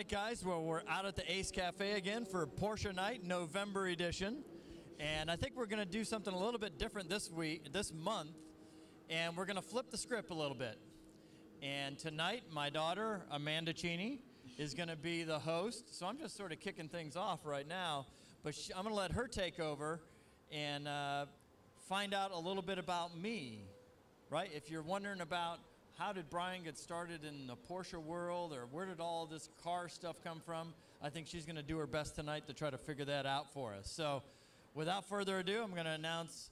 right, guys. Well, we're out at the Ace Cafe again for Porsche Night, November edition. And I think we're going to do something a little bit different this month. And we're going to flip the script a little bit. And tonight, my daughter, Amanda Cheney, is going to be the host. So I'm just sort of kicking things off right now. But I'm going to let her take over and find out a little bit about me, right? If you're wondering about how did Brian get started in the Porsche world, or where did all this car stuff come from, I think she's going to do her best tonight to try to figure that out for us. So without further ado, I'm going to announce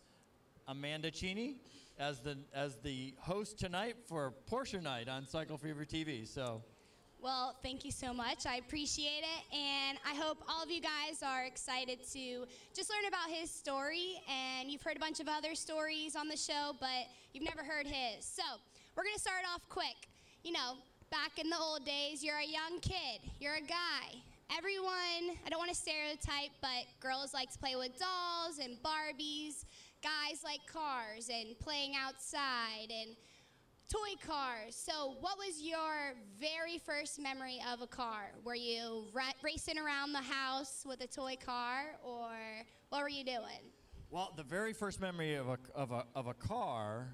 Amanda Cheney as the host tonight for Porsche Night on CycleFeverTV. So. Well, thank you so much. I appreciate it, and I hope all of you guys are excited to just learn about his story. And you've heard a bunch of other stories on the show, but you've never heard his. So we're going to start off quick. You know, back in the old days, you're a young kid, you're a guy. Everyone, I don't want to stereotype, but girls like to play with dolls and Barbies. Guys like cars and playing outside and toy cars. So what was your very first memory of a car? Were you racing around the house with a toy car, or what were you doing? Well, the very first memory of a car,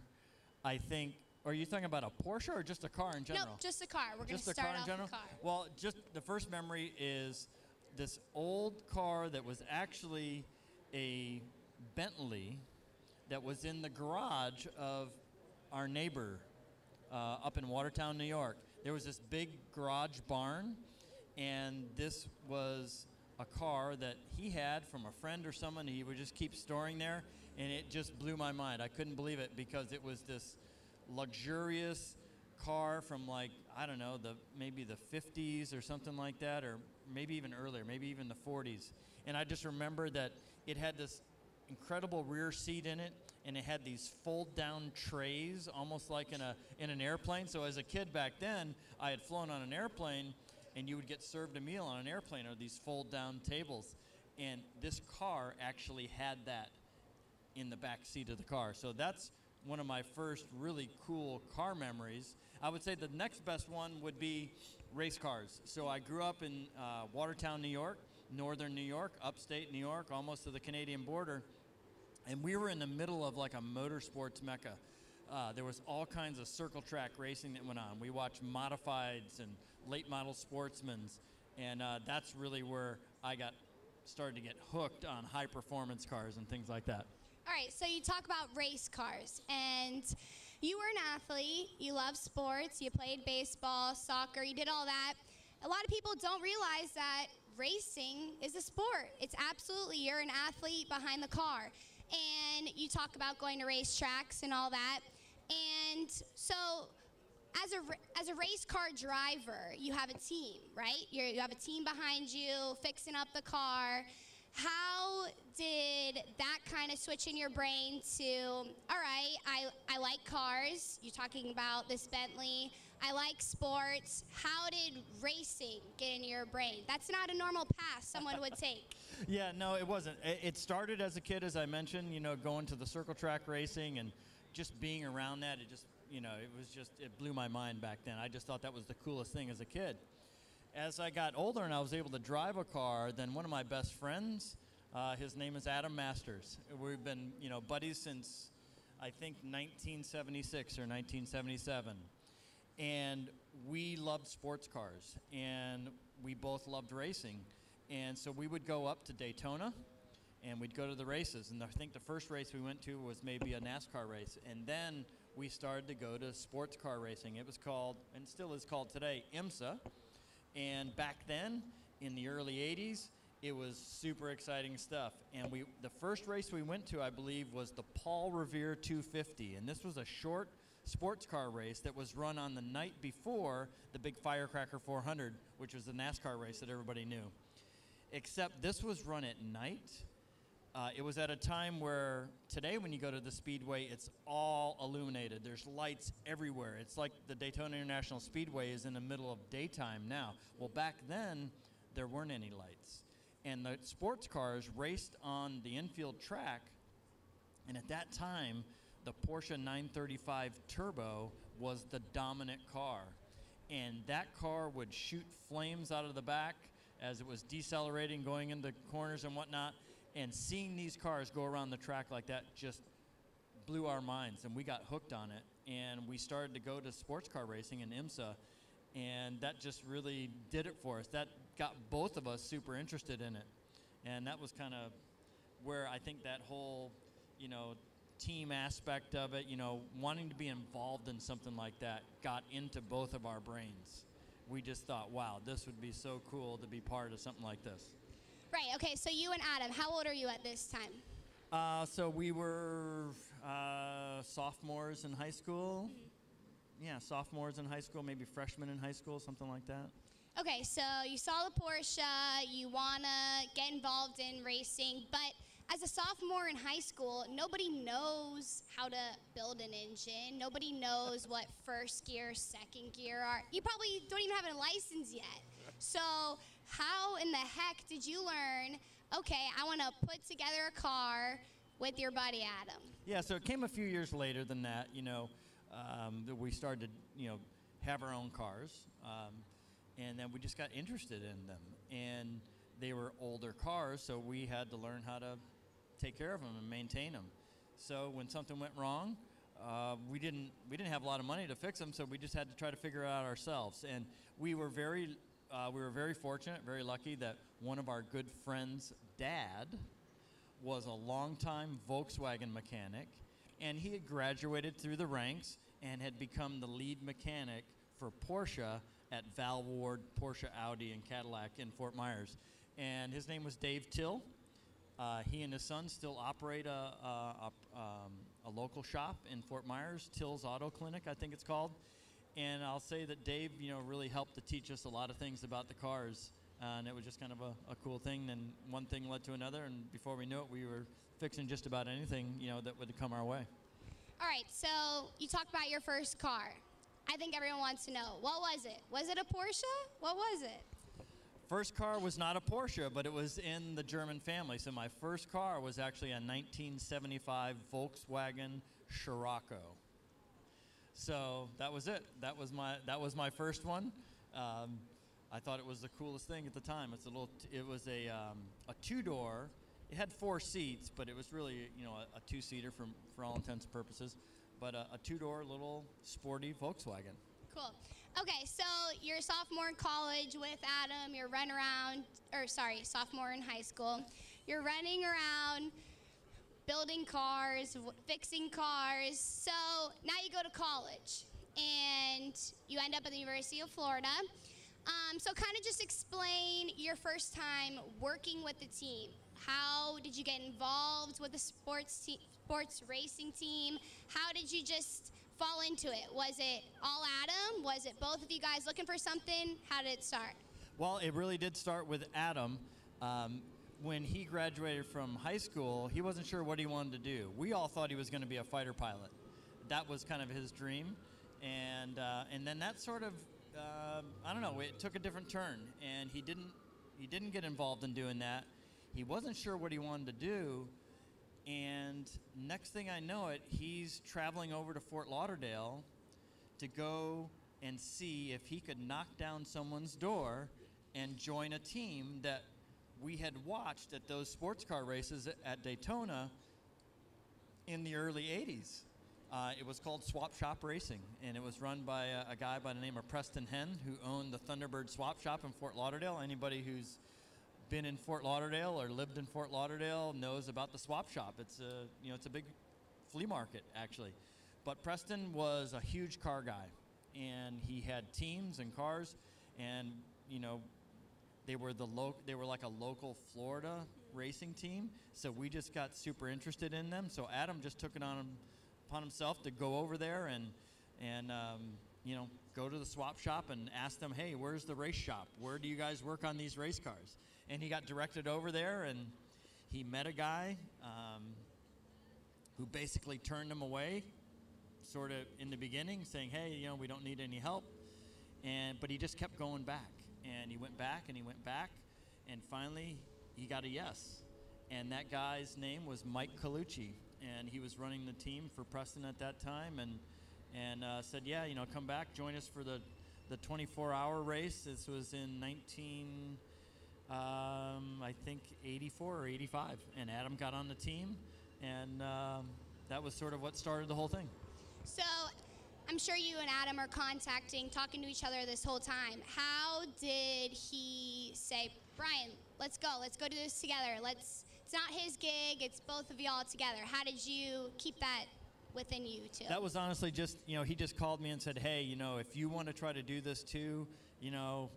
I think, are you talking about a Porsche or just a car in general? No, just a car. We're going to start off with a car. Well, just the first memory is this old car that was actually a Bentley that was in the garage of our neighbor up in Watertown, New York. There was this big garage barn, and this was a car that he had from a friend or someone he would just keep storing there, and it just blew my mind. I couldn't believe it because it was this luxurious car from, like, I don't know, maybe the 50s or something like that, or maybe even earlier, maybe even the 40s. And I just remember that it had this incredible rear seat in it, and it had these fold-down trays, almost like in an airplane. So as a kid back then, I had flown on an airplane, and you would get served a meal on an airplane, or these fold-down tables. And this car actually had that in the back seat of the car. So that's one of my first really cool car memories. I would say the next best one would be race cars. So I grew up in Watertown, New York, northern New York, upstate New York, almost to the Canadian border. And we were in the middle of like a motorsports mecca. There was all kinds of circle track racing that went on. We watched modifieds and late model sportsmans. And that's really where I started to get hooked on high performance cars and things like that. All right, so you talk about race cars, and you were an athlete, you love sports, you played baseball, soccer, you did all that. A lot of people don't realize that racing is a sport. It's absolutely, you're an athlete behind the car. And you talk about going to racetracks and all that. And so as a race car driver, you have a team, right? You have a team behind you fixing up the car. How did that kind of switch in your brain to, all right, I like cars, you're talking about this Bentley, I like sports. How did racing get in your brain? That's not a normal path someone would take. Yeah, no, it wasn't. It started as a kid, as I mentioned, you know, going to the circle track racing and just being around that. It just, you know, it blew my mind back then. I just thought that was the coolest thing as a kid. As I got older and I was able to drive a car, then one of my best friends, his name is Adam Masters. We've been, you know, buddies since, I think, 1976 or 1977. And we loved sports cars, and we both loved racing. And so we would go up to Daytona, and we'd go to the races. And I think the first race we went to was maybe a NASCAR race. And then we started to go to sports car racing. It was called, and still is called today, IMSA. And back then, in the early 80s, it was super exciting stuff. And the first race we went to, I believe, was the Paul Revere 250. And this was a short sports car race that was run on the night before the big Firecracker 400, which was the NASCAR race that everybody knew. Except this was run at night. It was at a time where today when you go to the Speedway, it's all illuminated. There's lights everywhere. It's like the Daytona International Speedway is in the middle of daytime now. Well, back then, there weren't any lights. And the sports cars raced on the infield track, and at that time, the Porsche 935 Turbo was the dominant car. and that car would shoot flames out of the back as it was decelerating, going into corners and whatnot. And seeing these cars go around the track like that just blew our minds, and we got hooked on it. And we started to go to sports car racing in IMSA, and that just really did it for us. That got both of us super interested in it. And that was kind of where I think that whole, team aspect of it, wanting to be involved in something like that got into both of our brains. We just thought, wow, this would be so cool to be part of something like this. Right, okay, so you and Adam, how old are you at this time? So we were sophomores in high school. Mm-hmm. Yeah, sophomores in high school, maybe freshmen in high school, something like that. Okay, so you saw the Porsche, you want to get involved in racing, but as a sophomore in high school, nobody knows how to build an engine. Nobody knows what first gear, second gear are. You probably don't even have a license yet. So how in the heck did you learn, okay, I want to put together a car with your buddy Adam? Yeah, so it came a few years later than that, that we started to, have our own cars. And then we just got interested in them. And they were older cars, so we had to learn how to take care of them and maintain them. So when something went wrong, we didn't have a lot of money to fix them, so we just had to try to figure it out ourselves. And we were very fortunate, very lucky that one of our good friends' dad was a longtime Volkswagen mechanic, and he had graduated through the ranks and had become the lead mechanic for Porsche at Val Ward, Porsche, Audi, and Cadillac in Fort Myers. And his name was Dave Till. He and his son still operate a local shop in Fort Myers, Till's Auto Clinic, I think it's called. And I'll say that Dave, really helped to teach us a lot of things about the cars. And it was just kind of a cool thing. And one thing led to another, and before we knew it, we were fixing just about anything, that would come our way. All right, so you talked about your first car. I think everyone wants to know, what was it? Was it a Porsche? What was it? First car was not a Porsche, but it was in the German family. So my first car was actually a 1975 Volkswagen Scirocco. So that was it. That was my first one. I thought it was the coolest thing at the time. It was a two-door. It had 4 seats, but it was really a two-seater for all intents and purposes. But a two-door little sporty Volkswagen. Cool. Okay, so you're a sophomore in college with Adam. You're running around, sophomore in high school. You're running around building cars, fixing cars. So now you go to college, and you end up at the University of Florida. So kind of just explain your first time working with the team. How did you get involved with the sports racing team? How did you just fall into it? Was it all Adam? Was it both of you guys looking for something? How did it start? Well, it really did start with Adam. When he graduated from high school, he wasn't sure what he wanted to do. We all thought he was going to be a fighter pilot. That was kind of his dream. And then that sort of, I don't know, it took a different turn. And he didn't get involved in doing that. He wasn't sure what he wanted to do. And next thing I know it, he's traveling over to Fort Lauderdale to go and see if he could knock down someone's door and join a team that we had watched at those sports car races at Daytona in the early 80s. It was called Swap Shop Racing, and it was run by a guy by the name of Preston Henn, who owned the Thunderbird Swap Shop in Fort Lauderdale. Anybody who's been in Fort Lauderdale or lived in Fort Lauderdale knows about the swap shop. It's a big flea market, actually. But Preston was a huge car guy, and he had teams and cars, and they were like a local Florida racing team. So we just got super interested in them. So Adam just took it upon himself to go over there and go to the swap shop and ask them, hey, where's the race shop? Where do you guys work on these race cars? And he got directed over there, and he met a guy who basically turned him away, sort of in the beginning, saying, hey, we don't need any help. But he just kept going back, and he went back, and he went back, and finally he got a yes. And that guy's name was Mike Colucci, and he was running the team for Preston at that time, and said, yeah, come back, join us for the the 24-hour race. This was in I think 84 or 85, and Adam got on the team, and that was sort of what started the whole thing. So I'm sure you and Adam are talking to each other this whole time. How did he say, Brian, let's go do this together. It's not his gig, it's both of y'all together. How did you keep that within you two? That was honestly just, he just called me and said, hey, if you want to try to do this too, I'll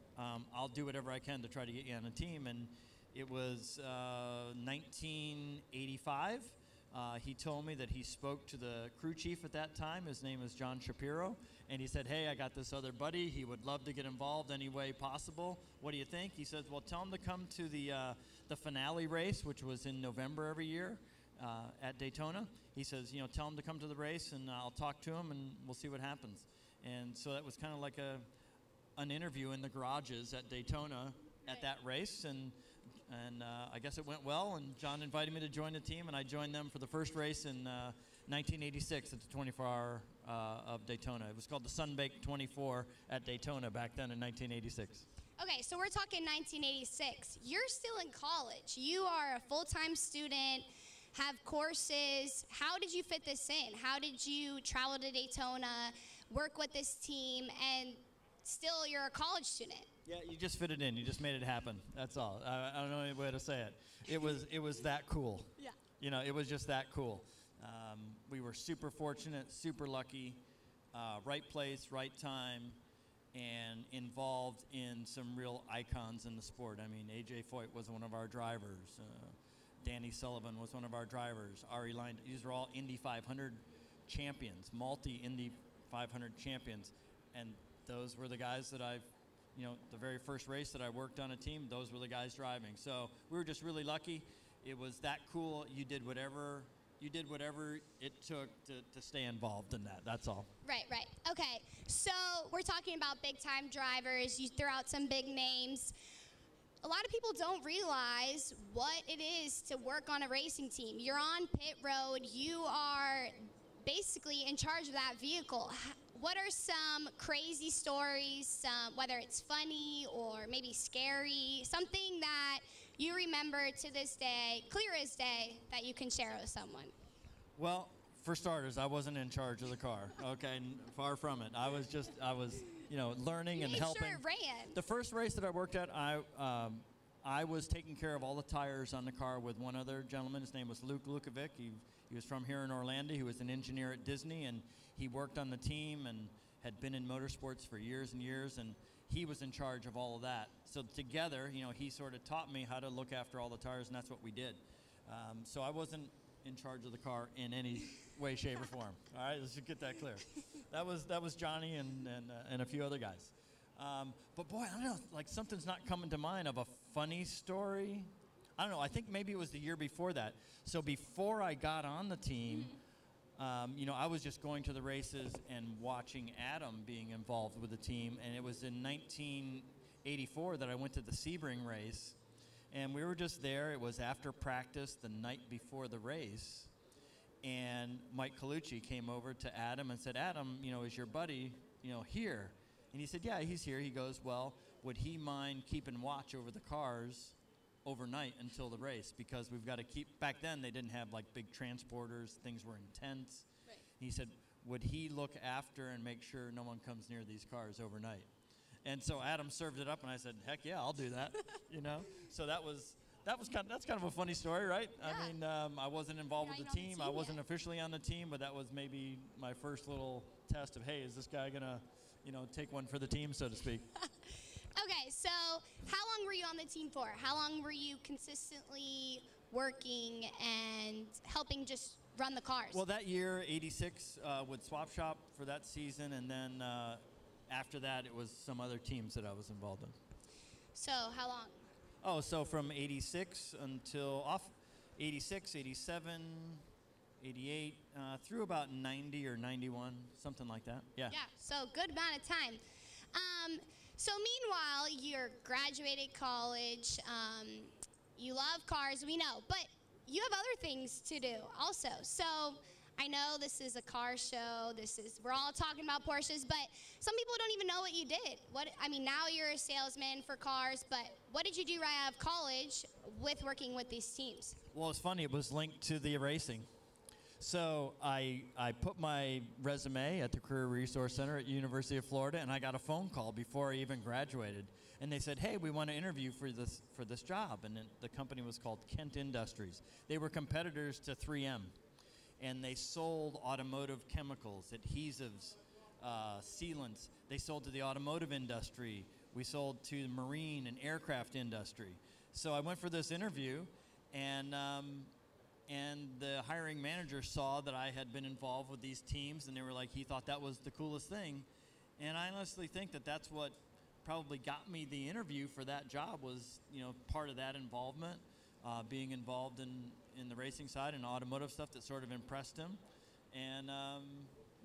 do whatever I can to try to get you on a team. And it was 1985. He told me that he spoke to the crew chief at that time. His name was John Shapiro. And he said, hey, I got this other buddy. He would love to get involved any way possible. What do you think? He says, well, tell him to come to the finale race, which was in November every year at Daytona. He says, tell him to come to the race, and I'll talk to him, and we'll see what happens. And so that was kind of like an interview in the garages at Daytona at that race, and I guess it went well, and John invited me to join the team, and I joined them for the first race in 1986 at the 24-hour of Daytona. It was called the Sunbaked 24 at Daytona back then in 1986. Okay, so we're talking 1986. You're still in college. You are a full-time student, have courses. How did you fit this in? How did you travel to Daytona, work with this team, and still you're a college student? Yeah, you just fit it in. You just made it happen. That's all. I don't know any way to say it. It was that cool. Yeah. It was just that cool. We were super fortunate, super lucky, right place, right time, and involved in some real icons in the sport. I mean, A.J. Foyt was one of our drivers. Danny Sullivan was one of our drivers. Ari Line, these are all Indy 500 champions, multi-Indy 500 champions. And those were the guys that the very first race that I worked on a team, those were the guys driving. So we were just really lucky. It was that cool. You did whatever it took to stay involved in that. That's all. Right. Okay, so we're talking about big-time drivers. You threw out some big names. A lot of people don't realize what it is to work on a racing team. You're on pit road. You are basically in charge of that vehicle. What are some crazy stories, whether it's funny or maybe scary, something that you remember to this day, clear as day, that you can share with someone? Well, for starters, I wasn't in charge of the car. Okay, far from it. I was learning and helping. Sure it ran. The first race that I worked at, I was taking care of all the tires on the car with one other gentleman. His name was Luke Lukovic. He was from here in Orlando. He was an engineer at Disney, and he worked on the team and had been in motorsports for years and years, and he was in charge of all of that. So together, he sort of taught me how to look after all the tires, and that's what we did. So I wasn't in charge of the car in any way, shape, or form. All right, let's just get that clear. That was Johnny and a few other guys. But boy, I don't know, like something's not coming to mind of a funny story. I don't know, I think maybe it was the year before that. So before I got on the team, I was just going to the races and watching Adam being involved with the team. And it was in 1984 that I went to the Sebring race. And we were just there. It was after practice the night before the race. And Mike Colucci came over to Adam and said, Adam, is your buddy, here? And he said, yeah, he's here. He goes, well, would he mind keeping watch over the cars overnight until the race? Because we've got to keep, back then they didn't have like big transporters, things were intense. Right. He said, would he look after and make sure no one comes near these cars overnight? And so Adam served it up, and I said, heck yeah, I'll do that, So that's kind of a funny story, right? Yeah. I mean, I wasn't involved with the team. I wasn't yet. Officially on the team, but that was maybe my first little test of, hey, is this guy gonna, take one for the team, so to speak? Okay, so how long were you on the team for? How long were you consistently working and helping just run the cars? Well, that year, 86, with Swap Shop for that season, and then after that, it was some other teams that I was involved in. So how long? Oh, so from 86 until 86, 87, 88, through about 90 or 91, something like that. Yeah. Yeah, so good amount of time. So meanwhile, you're graduated college. You love cars, we know, but you have other things to do also. So I I know this is a car show. We're all talking about Porsches, but some people don't even know what you did. Now you're a salesman for cars, but what did you do right out of college with working with these teams? Well, it's funny. It was linked to the racing. So I put my resume at the Career Resource Center at University of Florida, and I got a phone call before I even graduated. And they said, hey, we want to interview for this job. And the company was called Kent Industries. They were competitors to 3M. And they sold automotive chemicals, adhesives, sealants. They sold to the automotive industry. We sold to the marine and aircraft industry. So I went for this interview, and the hiring manager saw that I had been involved with these teams, and they were like, he thought that was the coolest thing. And I honestly think that that's what probably got me the interview for that job was, part of that involvement, being involved in the racing side and automotive stuff that sort of impressed him. And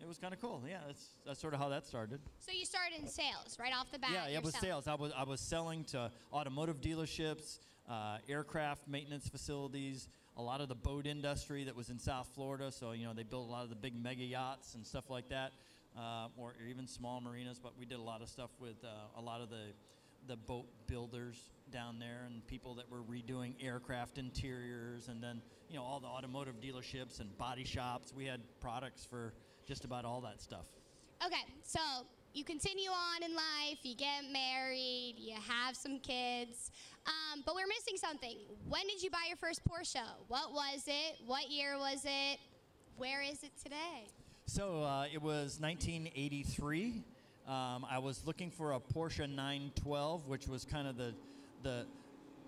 it was kind of cool. Yeah, that's sort of how that started. So you started in sales right off the bat? Yeah, it was sales. I was selling to automotive dealerships, aircraft maintenance facilities, a lot of the boat industry that was in South Florida. So, they built a lot of the big mega yachts and stuff like that, or even small marinas. But we did a lot of stuff with a lot of the boat builders down there and people that were redoing aircraft interiors, and then, all the automotive dealerships and body shops. We had products for just about all that stuff. Okay, so you continue on in life, you get married, you have some kids, but we're missing something. When did you buy your first Porsche? What was it? What year was it? Where is it today? So it was 1983. I was looking for a Porsche 912, which was kind of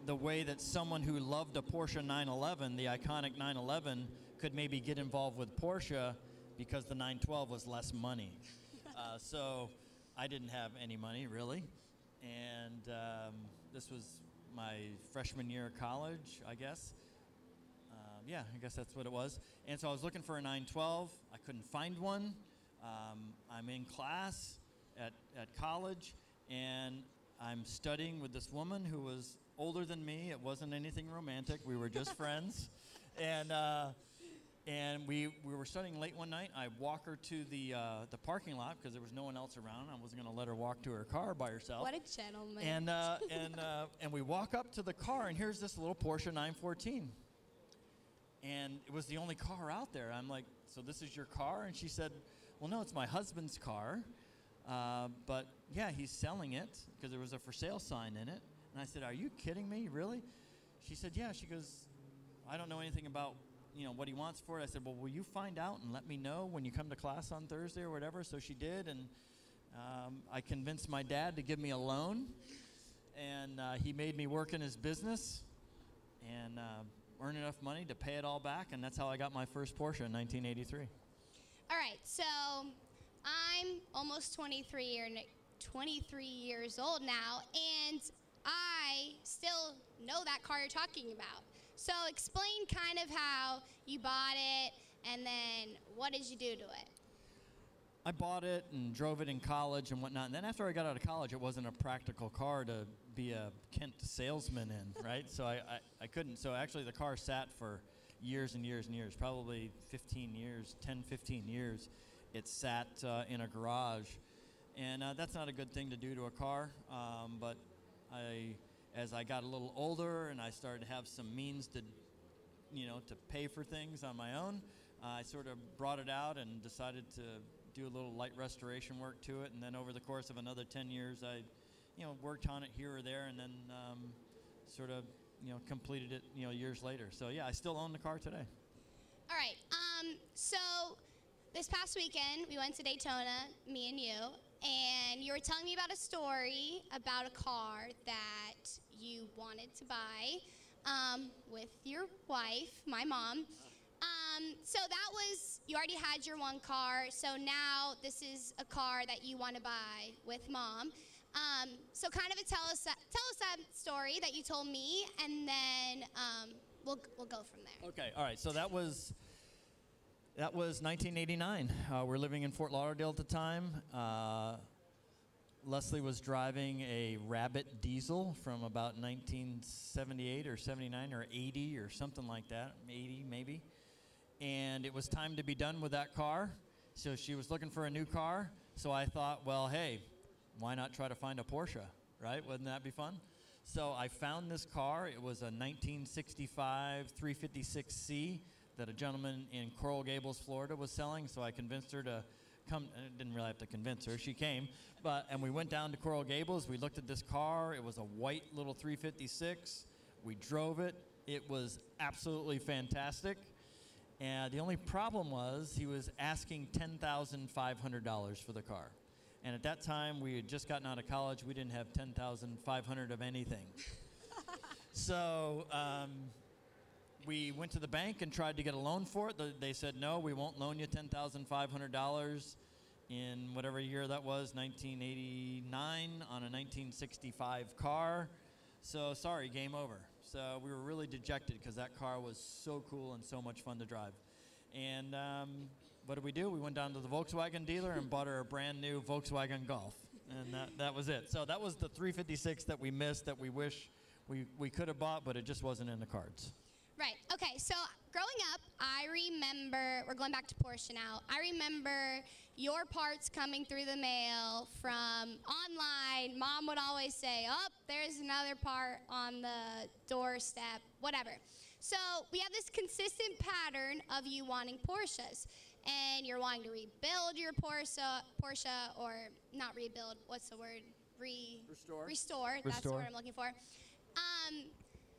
the way that someone who loved a Porsche 911, the iconic 911, could maybe get involved with Porsche because the 912 was less money. So I didn't have any money, really. And this was my freshman year of college, I guess. Yeah, I guess that's what it was. And so I was looking for a 912. I couldn't find one. I'm in class at college, and I'm studying with this woman who was older than me. It wasn't anything romantic. We were just friends. And we were studying late one night. I walk her to the parking lot because there was no one else around. I wasn't going to let her walk to her car by herself. What a gentleman. And we walk up to the car, and here's this little Porsche 914. And it was the only car out there. I'm like, so this is your car? And she said, well, no, it's my husband's car. But yeah, he's selling it because there was a for sale sign in it. And I said, are you kidding me, really? She said, yeah. She goes, I don't know anything about what he wants for it. I said, well, will you find out and let me know when you come to class on Thursday or whatever? So she did, and I convinced my dad to give me a loan, and he made me work in his business and earn enough money to pay it all back, and that's how I got my first Porsche in 1983. All right, so I'm almost 23 years old now, and I still know that car you're talking about. So explain kind of how you bought it, and then what did you do to it? I bought it and drove it in college and whatnot. And then after I got out of college, it wasn't a practical car to be a Kent salesman in, right? So I couldn't. So actually the car sat for years and years and years, probably 15 years, 10, 15 years. It sat in a garage. And that's not a good thing to do to a car. But as I got a little older and I started to have some means to pay for things on my own, I sort of brought it out and decided to do a little light restoration work to it. And then over the course of another 10 years, I worked on it here or there, and then sort of completed it years later. So yeah, I still own the car today. All right. So this past weekend we went to Daytona, me and you were telling me about a story about a car that you wanted to buy with your wife, my mom. So that was, you already had your one car, so now this is a car that you want to buy with mom. So kind of tell us that story that you told me, and then we'll go from there. Okay, all right. So that was 1989. We're living in Fort Lauderdale at the time. Leslie was driving a Rabbit diesel from about 1978 or 79 or 80 or something like that, 80 maybe. and it was time to be done with that car. So she was looking for a new car. So I thought, well, hey, why not try to find a Porsche, right? Wouldn't that be fun? So I found this car. It was a 1965 356C that a gentleman in Coral Gables, Florida was selling. So I convinced her to come. I didn't really have to convince her. She came. And we went down to Coral Gables. We looked at this car. It was a white little 356. We drove it. It was absolutely fantastic. And the only problem was he was asking $10,500 for the car. And at that time, we had just gotten out of college. We didn't have $10,500 of anything. So we went to the bank and tried to get a loan for it. They said, no, we won't loan you $10,500 in whatever year that was, 1989, on a 1965 car. So sorry, game over. So we were really dejected because that car was so cool and so much fun to drive. And what did we do? We went down to the Volkswagen dealer and bought her a brand new Volkswagen Golf. And that was it. So that was the 356 that we missed, that we wish we could have bought, but it just wasn't in the cards. Right. Okay. So growing up, I remember, we're going back to Porsche now. I remember your parts coming through the mail from online. Mom would always say, oh, there's another part on the doorstep, whatever. So we have this consistent pattern of you wanting Porsches. And you're wanting to rebuild your Porsche, or not rebuild, what's the word? Restore. That's the word I'm looking for.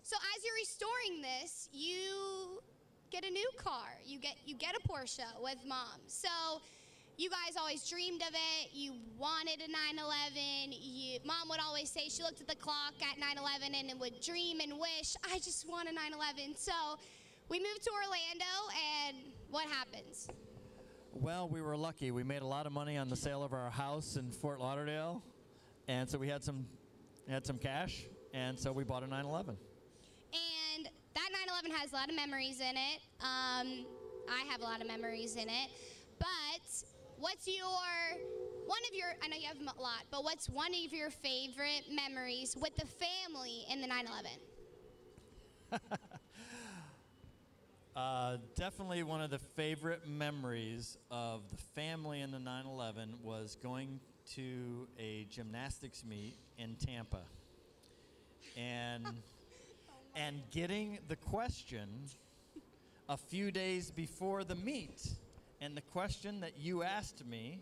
So as you're restoring this, you get a new car. You get a Porsche with Mom. So you guys always dreamed of it. You wanted a 911. Mom would always say she looked at the clock at 911 and would dream and wish, I just want a 911. So we moved to Orlando, and what happens? Well, we were lucky. We made a lot of money on the sale of our house in Fort Lauderdale, and so we had some cash, and so we bought a 911. And that 911 has a lot of memories in it. I have a lot of memories in it. But what's I know you have a lot, but what's one of your favorite memories with the family in the 911? Definitely one of the favorite memories of the family in the 911 was going to a gymnastics meet in Tampa and getting the question a few days before the meet. And the question that you asked me,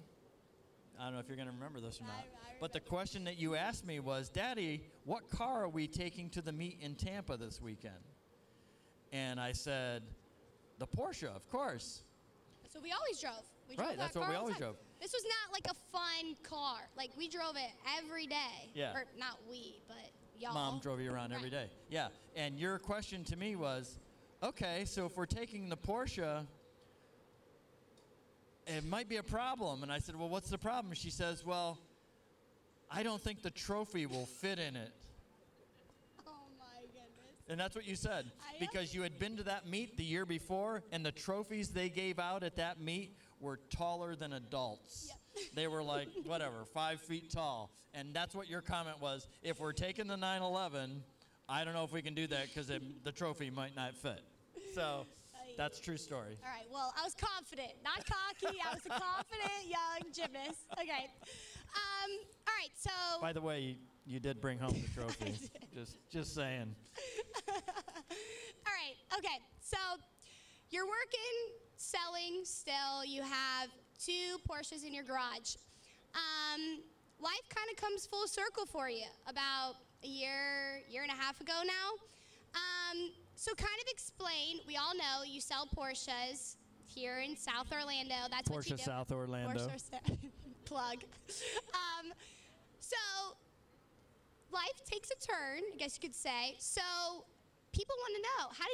I don't know if you're going to remember this or not, but the question that you asked me was, Daddy, what car are we taking to the meet in Tampa this weekend? And I said, the Porsche, of course. So we always drove. Right, that's what we always drove. This was not like a fun car. Like, we drove it every day. Yeah. Or not we, but y'all. Mom drove you around every day. Yeah, and your question to me was, okay, so if we're taking the Porsche, it might be a problem. And I said, well, what's the problem? She says, well, I don't think the trophy will fit in it. And that's what you said, because you had been to that meet the year before, and the trophies they gave out at that meet were taller than adults. Yep. They were like, whatever, 5 feet tall. And that's what your comment was. If we're taking the 911, I don't know if we can do that because the trophy might not fit. So that's a true story. All right, well, I was confident, not cocky. I was a confident young gymnast. Okay. All right, so. By the way, you did bring home the trophy. Just saying. All right, okay. So you're working, selling still. You have 2 Porsches in your garage. Life kind of comes full circle for you about a year and a half ago now. So kind of explain, we all know you sell Porsches here in South Orlando. That's what you do. Porsche South Orlando. Plug. So life takes a turn, I guess you could say. So people want to know, how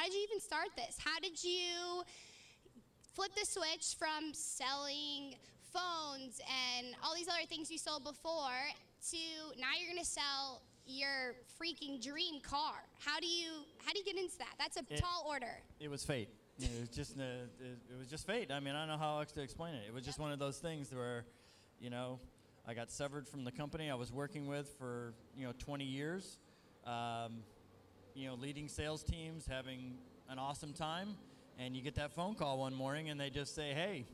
did you even start this? How did you flip the switch from selling phones and all these other things you sold before to now you're going to sell your freaking dream car? How do you get into that? That's a tall order. It was fate. It was just fate. I mean, I don't know how else to explain it. It was just one of those things where, I got severed from the company I was working with for 20 years. Leading sales teams, having an awesome time, And you get that phone call one morning, and they just say, hey,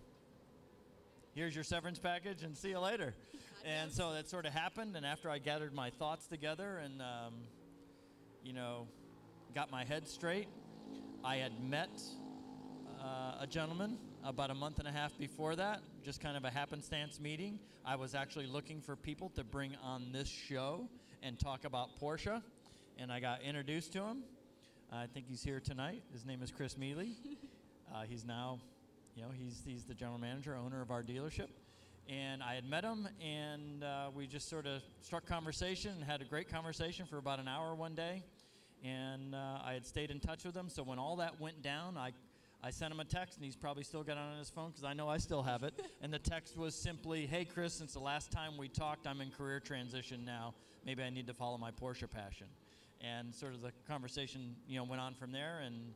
here's your severance package, and see you later. And so that sort of happened, and after I gathered my thoughts together and, you know, got my head straight, I had met a gentleman about a month and a half before that, just kind of a happenstance meeting. I was actually looking for people to bring on this show and talk about Porsche, and I got introduced to him. I think he's here tonight. His name is Chris Mealy. He's now, you know, he's the general manager, owner of our dealership. And I had met him, and we just sort of struck conversation and had a great conversation for about an hour one day. And I had stayed in touch with him, so when all that went down, I sent him a text, and he's probably still got it on his phone because I know I still have it. And the text was simply, hey, Chris, since the last time we talked, I'm in career transition now. Maybe I need to follow my Porsche passion. And sort of the conversation, you know, went on from there. And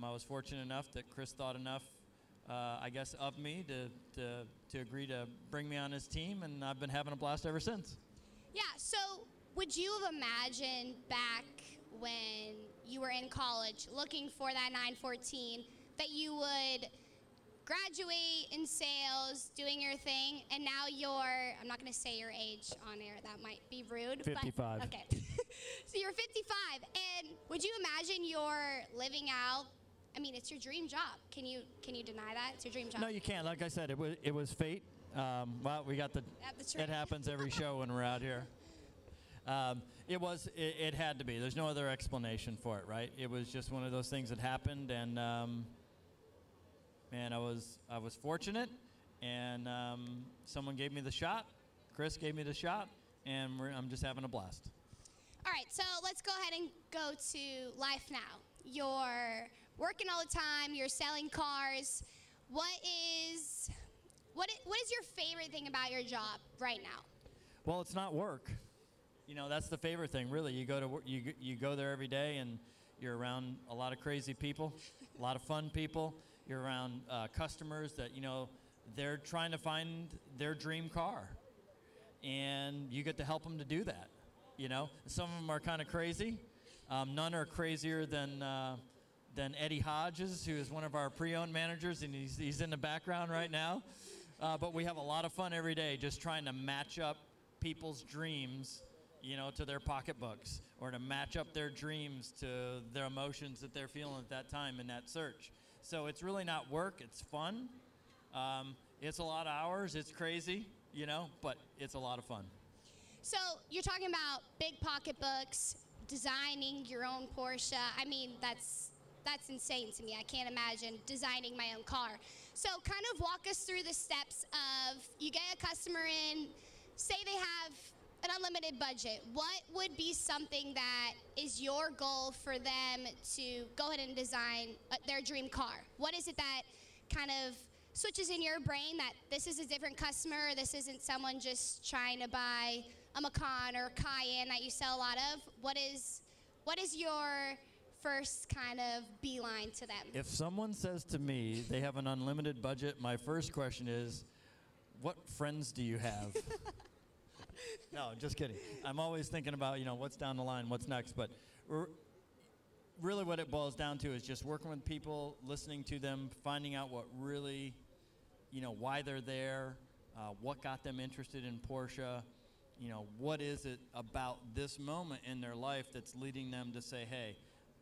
I was fortunate enough that Chris thought enough, I guess, of me to agree to bring me on his team. And I've been having a blast ever since. Yeah, so would you have imagined back when you were in college looking for that 914 that you would graduate in sales, doing your thing, and now you're, I'm not going to say your age on air, that might be rude. 55. But, okay. So you're 55, and would you imagine you're living out, I mean, it's your dream job. Can you deny that? It's your dream job. No, you can't. Like I said, it was fate. Well, we got it happens every show when we're out here. It had to be. There's no other explanation for it, right? It was just one of those things that happened, and man, I was fortunate, and someone gave me the shot. Chris gave me the shot, and I'm just having a blast. All right, so let's go ahead and go to life now. You're working all the time. You're selling cars. What is your favorite thing about your job right now? Well, it's not work. You know, that's the favorite thing, really. You go to work, you go there every day, and you're around a lot of crazy people, a lot of fun people. You're around customers that, you know, they're trying to find their dream car, and you get to help them to do that. You know, some of them are kind of crazy. None are crazier than Eddie Hodges, who is one of our pre-owned managers, and he's in the background right now. But we have a lot of fun every day just trying to match up people's dreams, you know, to their pocketbooks, or to match up their dreams to their emotions that they're feeling at that time in that search. So it's really not work, it's fun. It's a lot of hours, it's crazy, you know, but it's a lot of fun. So you're talking about big pocketbooks, designing your own Porsche. I mean, that's insane to me. I can't imagine designing my own car. So kind of walk us through the steps of, you get a customer in, say they have an unlimited budget. What would be something that is your goal for them to go ahead and design their dream car? What is it that kind of switches in your brain that this is a different customer, this isn't someone just trying to buy a Macan or Cayenne that you sell a lot of? What is your first kind of beeline to them? If someone says to me they have an unlimited budget, my first question is, what friends do you have? No, just kidding. I'm always thinking about, you know, what's down the line, what's next. But really what it boils down to is just working with people, listening to them, finding out what really, you know, why they're there, what got them interested in Porsche, you know, what is it about this moment in their life that's leading them to say, hey,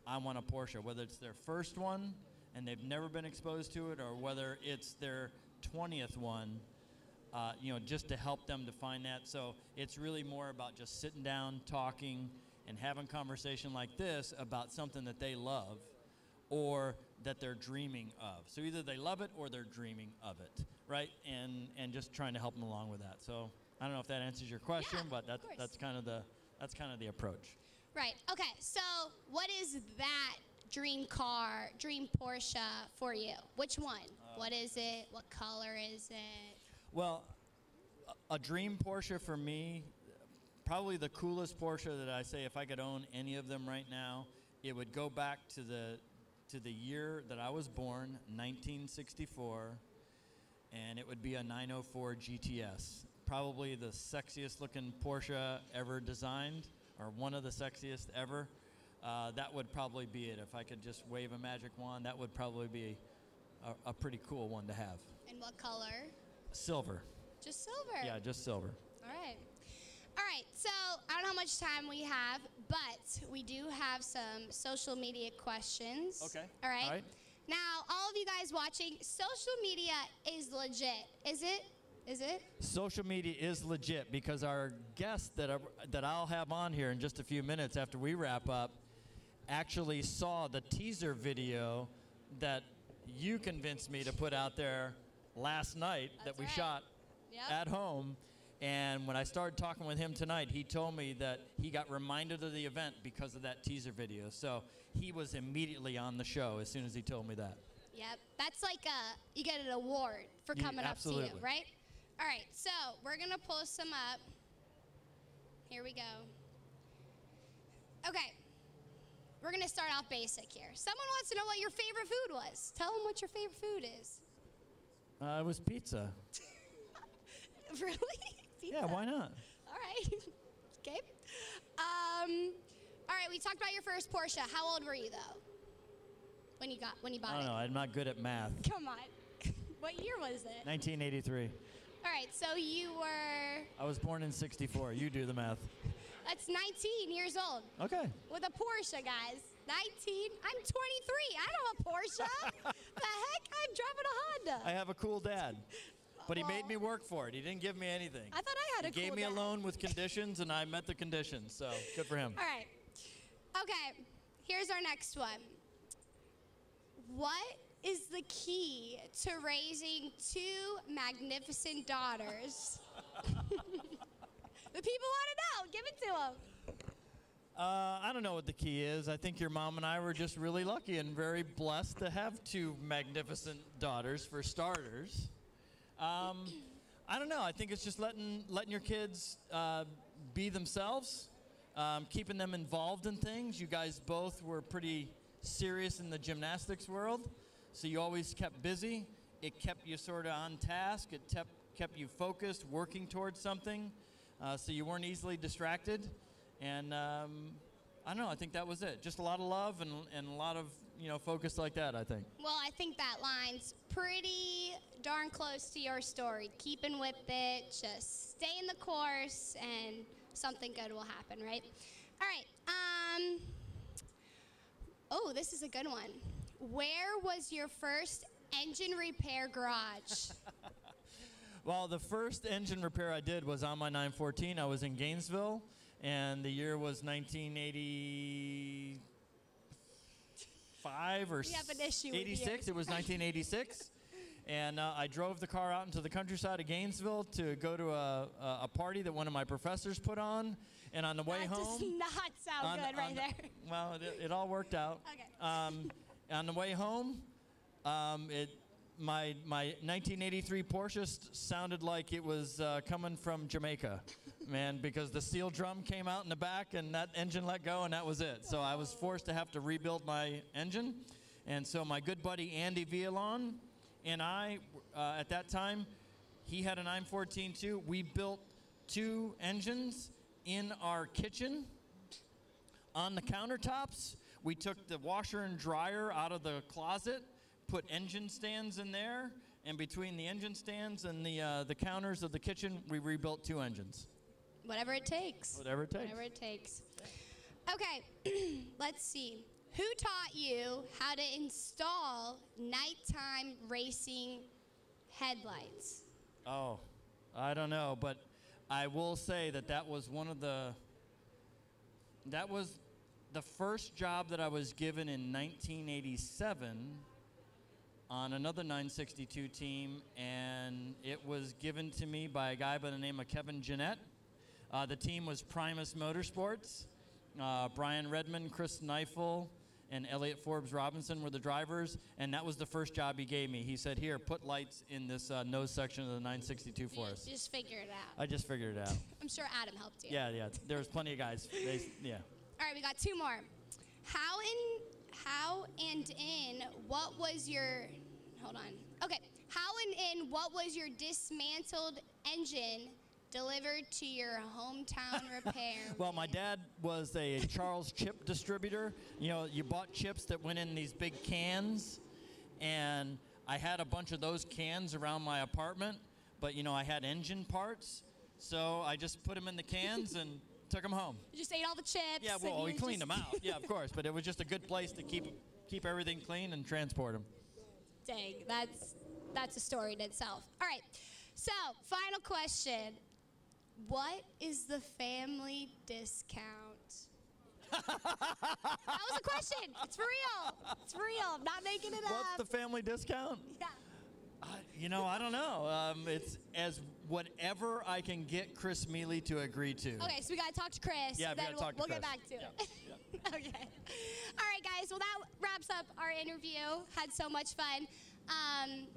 I want a Porsche, whether it's their first one and they've never been exposed to it, or whether it's their 20th one. You know, just to help them to find that. So it's really more about just sitting down, talking, and having conversation like this about something that they love or that they're dreaming of. So either they love it or they're dreaming of it, right? And just trying to help them along with that. So I don't know if that answers your question, but that's kind of the approach. Right. Okay. So what is that dream car, dream Porsche for you? Which one? What is it? What color is it? Well, a dream Porsche for me, probably the coolest Porsche that I say if I could own any of them right now, it would go back to the year that I was born, 1964, and it would be a 904 GTS. Probably the sexiest looking Porsche ever designed, or one of the sexiest ever. that would probably be it. If I could just wave a magic wand, that would probably be a pretty cool one to have. And what color? Silver. Just silver? Yeah, just silver. All right. All right, so I don't know how much time we have, but we do have some social media questions. Okay. All right. All right. Now, all of you guys watching, social media is legit. Is it? Is it? Social media is legit because our guest that I'll have on here in just a few minutes after we wrap up actually saw the teaser video that you convinced me to put out there last night. That's that we right. shot at home. And when I started talking with him tonight, he told me that he got reminded of the event because of that teaser video. So he was immediately on the show as soon as he told me that. Yep. That's like you get an award for coming up to you, right? All right, so we're going to pull some up. Here we go. Okay. We're going to start off basic here. Someone wants to know what your favorite food was. Tell them what your favorite food is. It was pizza. Really? Pizza? Yeah, why not? All right. Okay. All right, we talked about your first Porsche. How old were you, though, when you bought it? I don't know. I'm not good at math. Come on. What year was it? 1983. All right, so you were... I was born in 64. You do the math. That's 19 years old. Okay. With a Porsche, guys. 19. I'm 23. I don't have a Porsche. The heck? I'm driving a Honda. I have a cool dad. But he made Well, me work for it. He didn't give me anything. I thought I had a cool He gave me a dad. loan with conditions, and I met the conditions. So good for him. All right. Okay, here's our next one. What is the key to raising two magnificent daughters? The people want to know. Give it to them. I don't know what the key is. I think your mom and I were just really lucky and very blessed to have two magnificent daughters, for starters. I don't know. I think it's just letting your kids be themselves, keeping them involved in things. You guys both were pretty serious in the gymnastics world, so you always kept busy. It kept you sort of on task. It kept you focused, working towards something, so you weren't easily distracted. And I don't know. I think that was it. Just a lot of love and a lot of focus like that, I think. Well, I think that line's pretty darn close to your story. Keep and whip it, just stay in the course, and something good will happen, right? All right. Oh, this is a good one. Where was your first engine repair garage? Well, the first engine repair I did was on my 914. I was in Gainesville, and the year was 1985 or We have an issue with 86. years. It was 1986. And I drove the car out into the countryside of Gainesville to go to a party that one of my professors put on. And on the way That home... does not sound good right there. Well, it all worked out. Okay. On the way home, my 1983 Porsche sounded like it was coming from Jamaica, man, because the steel drum came out in the back and that engine let go and that was it. So I was forced to have to rebuild my engine. And so my good buddy Andy Villalon and I, at that time, he had a 914 too. We built two engines in our kitchen on the countertops. We took the washer and dryer out of the closet, put engine stands in there, and between the engine stands and the counters of the kitchen, we rebuilt two engines. Whatever it takes. Whatever it takes. Whatever it takes. Okay, let's see. Who taught you how to install nighttime racing headlights? Oh, I don't know, but I will say that was the first job that I was given in 1987 on another 962 team, and it was given to me by a guy by the name of Kevin Jeanette. The team was Primus Motorsports. Brian Redmond, Chris Neifel, and Elliot Forbes Robinson were the drivers, and that was the first job he gave me. He said, here, put lights in this nose section of the 962 for us. You just figure it out. I just figured it out. I'm sure Adam helped you. Yeah, there was plenty of guys. Yeah. All right, we got two more. How and in what was your dismantled engine delivered to your hometown repair. Well, my dad was a Charles chip distributor. You know, you bought chips that went in these big cans, and I had a bunch of those cans around my apartment, but, you know, I had engine parts, so I just put them in the cans and took them home. You just ate all the chips. Yeah, well, we cleaned them out. Yeah, of course, but it was just a good place to keep everything clean and transport them. Dang, that's a story in itself. All right, so final question. What is the family discount? That was a question. It's for real. It's for real. I'm not making it up. What's the family discount? Yeah. You know, I don't know. It's as whatever I can get Chris Mealy to agree to. Okay, so we got to talk to Chris. Yeah, then we'll get back to it. Yeah. Okay. All right, guys. Well, that wraps up our interview. Had so much fun.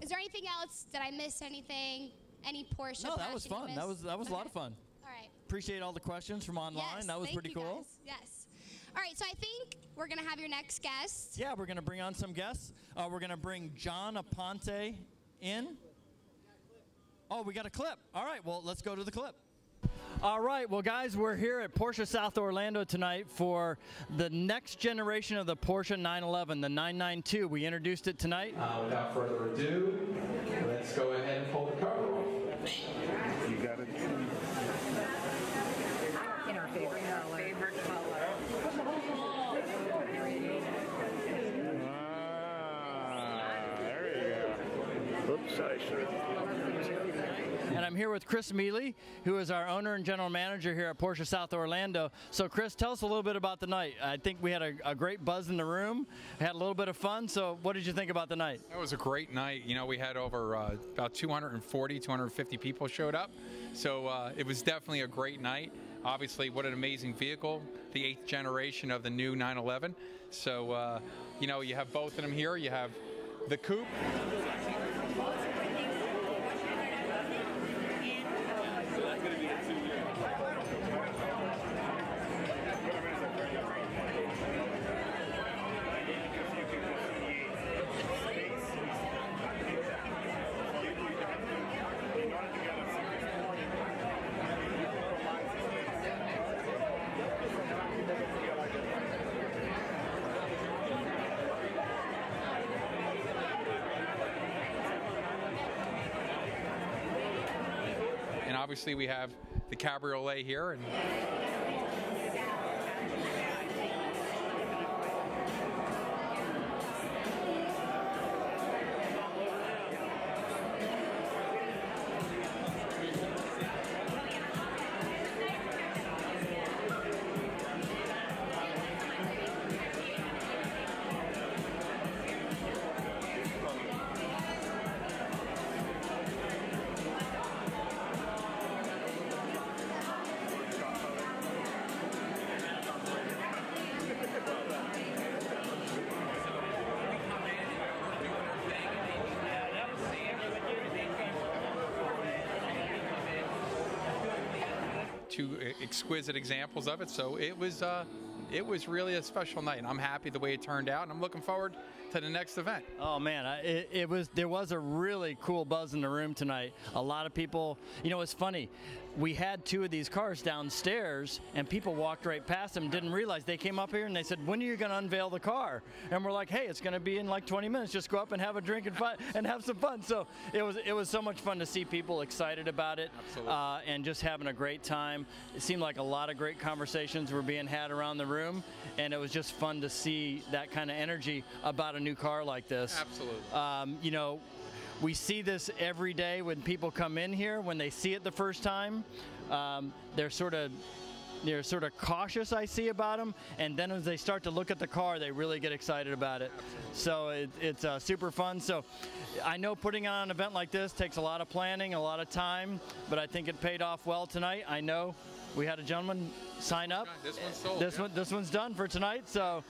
Is there anything else? Did I miss anything? Any Porsche? No, that was fun. That was a lot of fun. All right. Appreciate all the questions from online. Yes, that was pretty cool. Guys. Yes. All right, so I think we're going to have your next guest. Yeah, we're going to bring on some guests. We're going to bring John Aponte in. Oh, we got a clip. All right, well, let's go to the clip. All right, well, guys, we're here at Porsche South Orlando tonight for the next generation of the Porsche 911, the 992. We introduced it tonight. Without further ado, let's go ahead and pull the cover off. You got it. In our favorite color. There you go. Oops, sorry, sir. And I'm here with Chris Mealy, who is our owner and general manager here at Porsche South Orlando. So, Chris, tell us a little bit about the night. I think we had a great buzz in the room, had a little bit of fun. So, what did you think about the night? It was a great night. You know, we had over about 240, 250 people showed up. So it was definitely a great night. Obviously, what an amazing vehicle, the 8th generation of the new 911. So, you know, you have both of them here. You have the coupe. Obviously, we have the cabriolet here, and two exquisite examples of it. So it was really a special night, and I'm happy the way it turned out, and I'm looking forward to the next event. Oh man, there was a really cool buzz in the room tonight. A lot of people, you know, it's funny. We had two of these cars downstairs, and people walked right past them, didn't realize. They came up here and they said, "When are you going to unveil the car?" And we're like, "Hey, it's going to be in like 20 minutes. Just go up and have a drink and fun and have some fun." So it was so much fun to see people excited about it, and just having a great time. It seemed like a lot of great conversations were being had around the room, and it was just fun to see that kind of energy about a new car like this. Absolutely. You know, we see this every day when people come in here. When they see it the first time, they're sort of cautious, I see, about them, and then as they start to look at the car, they really get excited about it. So it's super fun. So I know putting on an event like this takes a lot of planning, a lot of time, but I think it paid off well tonight. I know we had a gentleman sign up. This one's sold. This one's done for tonight. So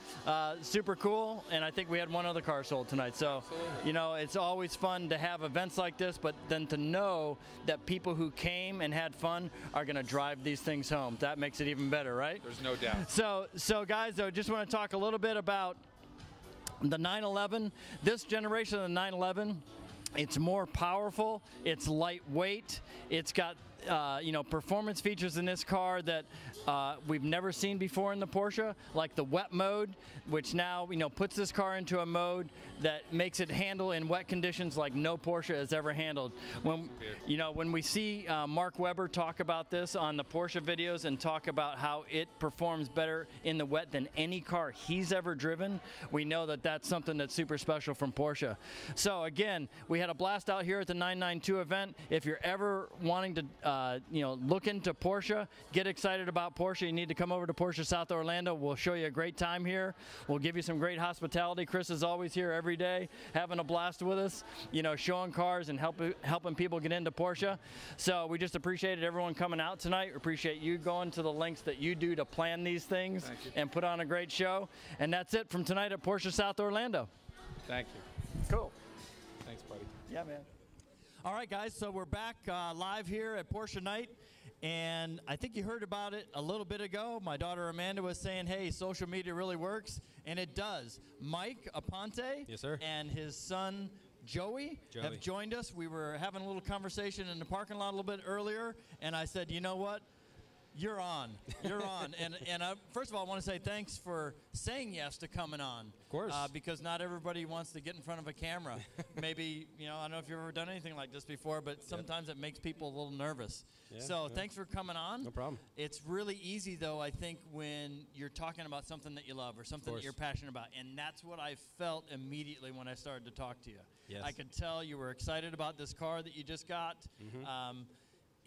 super cool. And I think we had one other car sold tonight. So you know, it's always fun to have events like this, but then to know that people who came and had fun are going to drive these things home. That makes it even better, right? There's no doubt. So guys, though, just want to talk a little bit about the 911. This generation of the 911, it's more powerful, it's lightweight, it's got you know, performance features in this car that we've never seen before in the Porsche, like the wet mode, which now, you know, puts this car into a mode that makes it handle in wet conditions like no Porsche has ever handled. When, you know, when we see Mark Webber talk about this on the Porsche videos and talk about how it performs better in the wet than any car he's ever driven, we know that that's something that's super special from Porsche. So again, we had a blast out here at the 992 event. If you're ever wanting to, you know, look into Porsche, get excited about Porsche, you need to come over to Porsche South Orlando. We'll show you a great time here. We'll give you some great hospitality. Chris is always here every day, having a blast with us, you know, showing cars and helping people get into Porsche. So we just appreciated everyone coming out tonight. We appreciate you going to the lengths that you do to plan these things and put on a great show. And that's it from tonight at Porsche South Orlando. Thank you. Cool. Thanks, buddy. Yeah, man. All right, guys, so we're back live here at Porsche Night, and I think you heard about it a little bit ago. My daughter Amanda was saying, hey, social media really works, and it does. Mike Aponte Yes, sir. and his son Joey have joined us. We were having a little conversation in the parking lot a little bit earlier, and I said, you know what? You're on. You're on. And first of all, I want to say thanks for saying yes to coming on. Of course. Because not everybody wants to get in front of a camera. Maybe, you know, I don't know if you've ever done anything like this before, but sometimes it makes people a little nervous. Yeah, so thanks for coming on. No problem. It's really easy, though, I think, when you're talking about something that you love or something that you're passionate about. And that's what I felt immediately when I started to talk to you. Yes. I could tell you were excited about this car that you just got.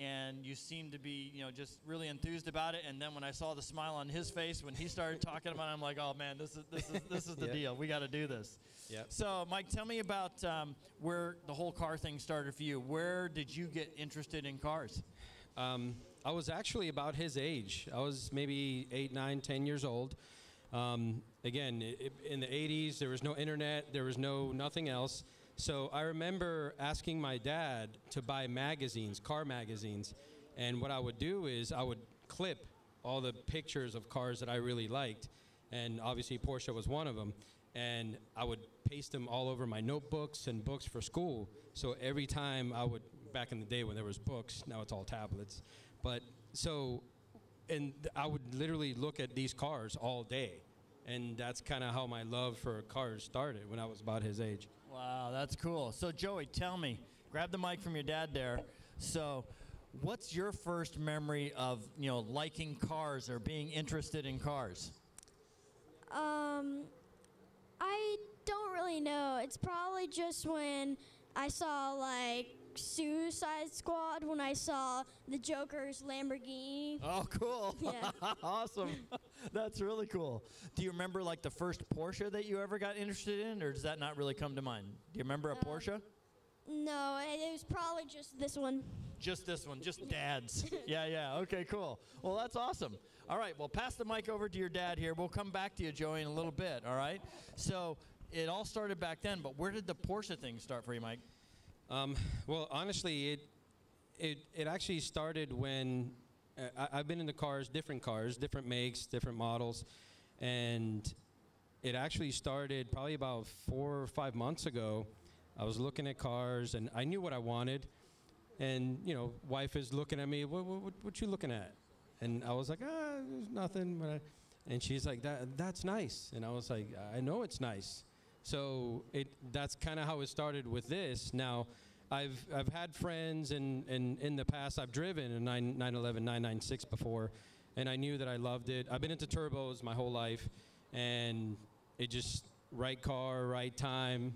And you seem to be, you know, just really enthused about it. And then when I saw the smile on his face when he started talking about it, I'm like, oh man, this is the deal. We got to do this. Yep. So, Mike, tell me about where the whole car thing started for you. Where did you get interested in cars? I was actually about his age. I was maybe 8, 9, 10 years old. Again, in the 80s, there was no internet. There was nothing else. So I remember asking my dad to buy magazines, car magazines, and what I would do is I would clip all the pictures of cars that I really liked, and obviously Porsche was one of them, and I would paste them all over my notebooks and books for school. So every time I would, back in the day when there was books, now it's all tablets, but so, and I would literally look at these cars all day, and that's kind of how my love for cars started when I was about his age. Wow, that's cool. So, Joey, tell me, grab the mic from your dad there. So, what's your first memory of, you know, liking cars or being interested in cars? I don't really know. It's probably just when I saw, like, Suicide Squad, when I saw the Joker's Lamborghini. Oh, cool. Yeah. Awesome. That's really cool. Do you remember, like, the first Porsche that you ever got interested in, or does that not really come to mind? Do you remember a Porsche? No, it was probably just this one. Just this one, just Dad's. Yeah, okay, cool. Well, that's awesome. All right, well, pass the mic over to your dad here. We'll come back to you, Joey, in a little bit, all right? So it all started back then, but where did the Porsche thing start for you, Mike? Well, honestly, it actually started when I've been in the cars, different makes, different models, and it actually started probably about 4 or 5 months ago. I was looking at cars, and I knew what I wanted, and, you know, wife is looking at me, what you looking at? And I was like, there's nothing, and she's like, that's nice, and I was like, I know it's nice. So that's kind of how it started with this. Now, I've had friends, and in the past I've driven a 911, 996 before, and I knew that I loved it. I've been into turbos my whole life, and it just, right car, right time.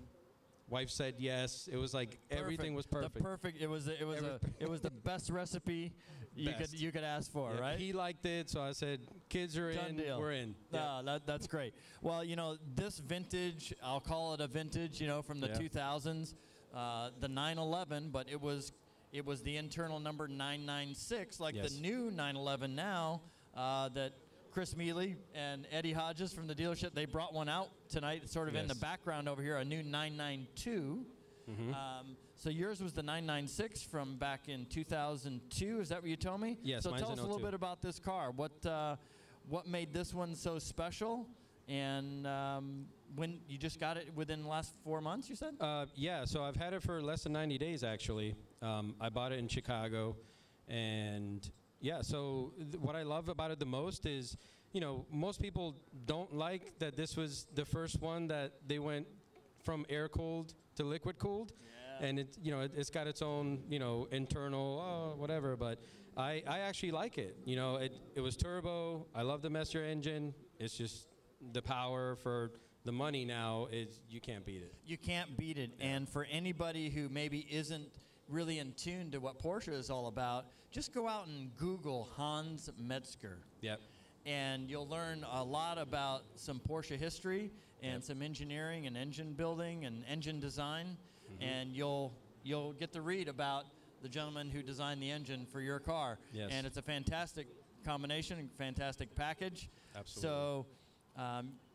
Wife said yes. It was like everything was perfect. It was the best recipe you could ask for, yeah, right? He liked it, so I said, kids are Done in, deal. We're in. That's great. Well, you know, this vintage, I'll call it a vintage, you know, from the 2000s, the 911, but it was the internal number 996, like the new 911 now, that Chris Mealy and Eddie Hodges from the dealership, they brought one out tonight, sort of in the background over here, a new 992. So yours was the 996 from back in 2002. Is that what you told me? Yes, so mine's tell us a little bit about this car. What made this one so special? And when you just got it within the last 4 months, you said? Yeah, so I've had it for less than 90 days, actually. I bought it in Chicago, And yeah, so what I love about it the most is, you know, most people don't like that this was the first one that they went from air-cooled to liquid-cooled. Yeah. And it, you know, it's got its own, you know, internal, whatever, but I actually like it. You know, it was turbo. I love the Mester engine. It's just the power for the money now is you can't beat it. You can't beat it. Yeah. And for anybody who maybe isn't really in tune to what Porsche is all about, just go out and Google Hans Metzger. Yep. And you'll learn a lot about some Porsche history and some engineering and engine building and engine design. And you'll get to read about the gentleman who designed the engine for your car. Yes. And it's a fantastic combination, fantastic package. Absolutely. So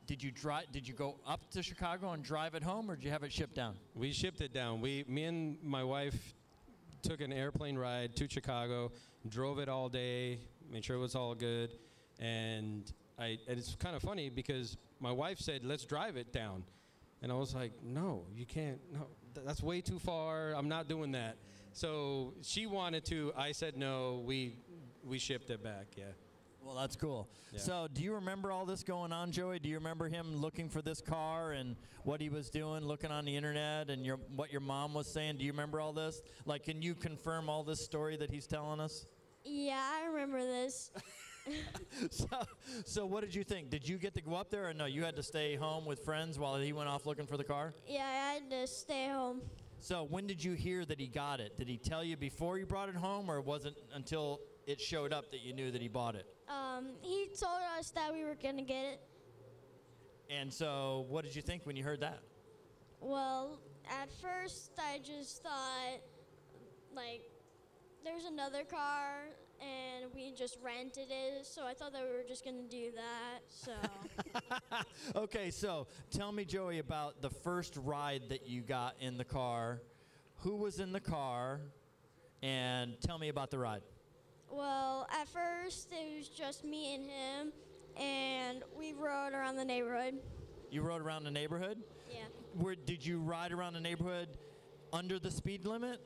did you go up to Chicago and drive it home, or did you have it shipped down? We shipped it down. Me and my wife took an airplane ride to Chicago, drove it all day, made sure it was all good. And it's kind of funny because my wife said, let's drive it down. And I was like, no, you can't. No, that's way too far. I'm not doing that. So she wanted to. I said no. We shipped it back, yeah. Well, that's cool. Yeah. So do you remember all this going on, Joey? Do you remember him looking for this car and what he was doing, looking on the internet, and what your mom was saying? Do you remember all this? Like, can you confirm all this story that he's telling us? Yeah, I remember this. So what did you think? Did you get to go up there, or no, you had to stay home with friends while he went off looking for the car? Yeah, I had to stay home. So when did you hear that he got it? Did he tell you before you brought it home, or was it until it showed up that you knew that he bought it? He told us that we were going to get it. And so what did you think when you heard that? Well, at first I just thought, like, there's another car, and we just rented it, so I thought that we were just going to do that, so. Okay, so tell me, Joey, about the first ride that you got in the car. Who was in the car, and tell me about the ride. Well, at first it was just me and him, and we rode around the neighborhood. You rode around the neighborhood? Yeah. Did you ride around the neighborhood under the speed limit?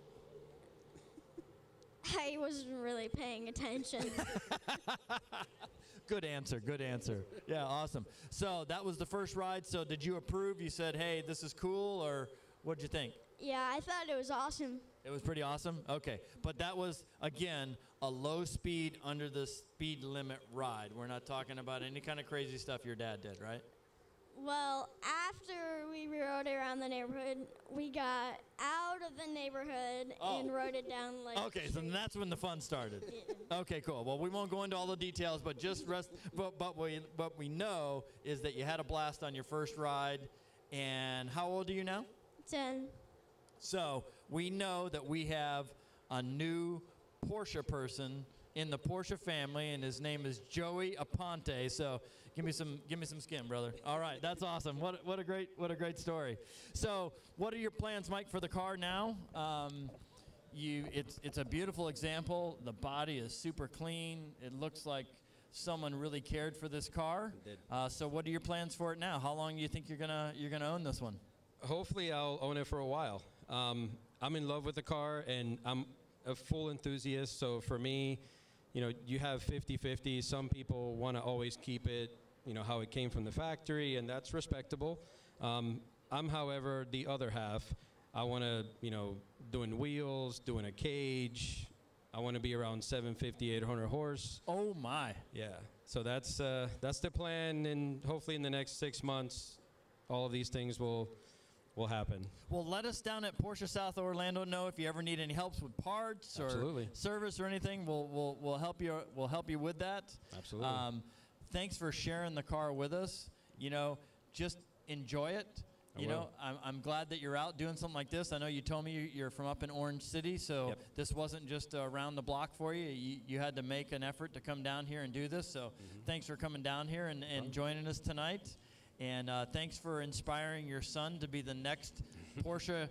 I wasn't really paying attention. Good answer, good answer. Yeah, awesome. So that was the first ride. So did you approve? You said, hey, this is cool, or what did you think? Yeah, I thought it was awesome. It was pretty awesome? Okay. But that was, again, a low speed, under the speed limit ride. We're not talking about any kind of crazy stuff your dad did, right? Well, after we rode around the neighborhood, we got out of the neighborhood and rode it down like. Okay, so that's when the fun started. Yeah. Okay, cool. Well, we won't go into all the details, but just rest. But what we know is that you had a blast on your first ride. And how old are you now? 10. So we know that we have a new Porsche person in the Porsche family, and his name is Joey Aponte. So give me some skin, brother. All right, that's awesome. What a great story. So what are your plans, Mike, for the car now? It's a beautiful example. The body is super clean. It looks like someone really cared for this car. It did. So what are your plans for it now? How long do you think you're gonna own this one? Hopefully I'll own it for a while. I'm in love with the car, and I'm a full enthusiast. So for me, you know, you have 50-50. Some people want to always keep it, you know, how it came from the factory, and that's respectable. I'm, however, the other half. I want to, you know, doing wheels, doing a cage. I want to be around 750, 800 horse. Oh my! Yeah. So that's the plan, and hopefully in the next 6 months, all of these things will happen. Well, let us down at Porsche South Orlando know if you ever need any help with parts or service or anything. We'll help you. We'll help you with that. Absolutely. Thanks for sharing the car with us. You know, just enjoy it. You know, I'm glad that you're out doing something like this. I know you told me you're from up in Orange City, so this wasn't just around the block for you. You had to make an effort to come down here and do this. So thanks for coming down here and joining us tonight. And thanks for inspiring your son to be the next Porsche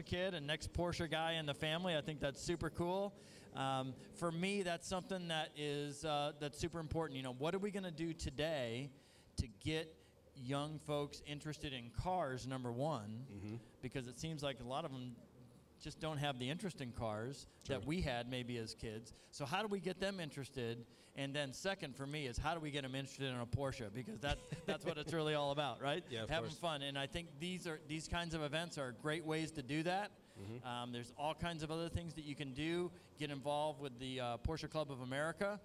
kid and next Porsche guy in the family. I think that's super cool. For me, that's something that is that's super important. You know, what are we going to do today to get young folks interested in cars, number one, because it seems like a lot of them just don't have the interest in cars that we had maybe as kids. So how do we get them interested? And then second for me is how do we get them interested in a Porsche? Because that's what it's really all about, right? Yeah, of having course. fun. And I think these kinds of events are great ways to do that. There's all kinds of other things that you can do. Get involved with the Porsche Club of America.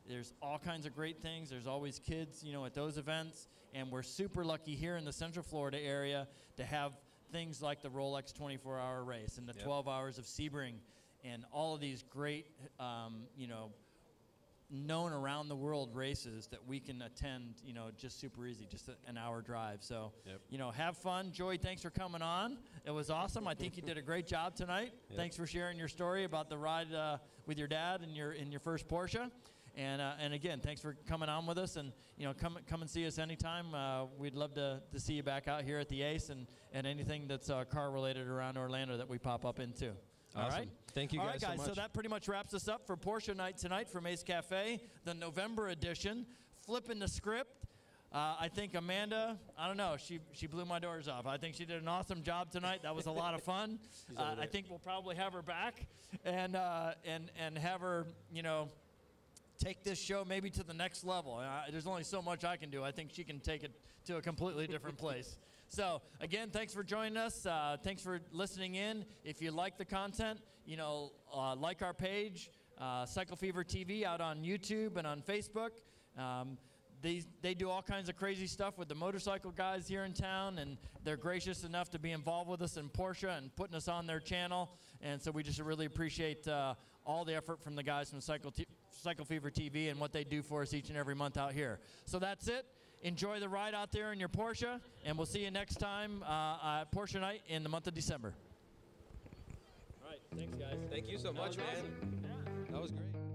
There's all kinds of great things. There's always kids, at those events. And we're super lucky here in the Central Florida area to have things like the Rolex 24-hour race and the 12 hours of Sebring and all of these great, known around the world races that we can attend, just super easy, just an hour drive. So, have fun. Joey, thanks for coming on. It was awesome. I think you did a great job tonight. Thanks for sharing your story about the ride with your dad in your first Porsche. And again, thanks for coming on with us. And come and see us anytime. We'd love to see you back out here at the Ace and anything that's car related around Orlando that we pop up into. Awesome. All right. Thank you guys, all right, guys. so much. So that pretty much wraps us up for Porsche Night tonight from Ace Cafe, the November edition. Flipping the script. I think Amanda, I don't know, she blew my doors off. I think she did an awesome job tonight. That was a lot of fun. I think we'll probably have her back and have her, take this show maybe to the next level. There's only so much I can do. I think she can take it to a completely different place. So, again, thanks for joining us. Thanks for listening in. If you like the content, like our page, CycleFeverTV out on YouTube and on Facebook. They do all kinds of crazy stuff with the motorcycle guys here in town, and they're gracious enough to be involved with us in Porsche and putting us on their channel. And so we just really appreciate all the effort from the guys from CycleFeverTV and what they do for us each and every month out here. So that's it. Enjoy the ride out there in your Porsche, and we'll see you next time at Porsche Night in the month of December. All right, thanks, guys. Thank you so much, man. Awesome. Yeah. That was great.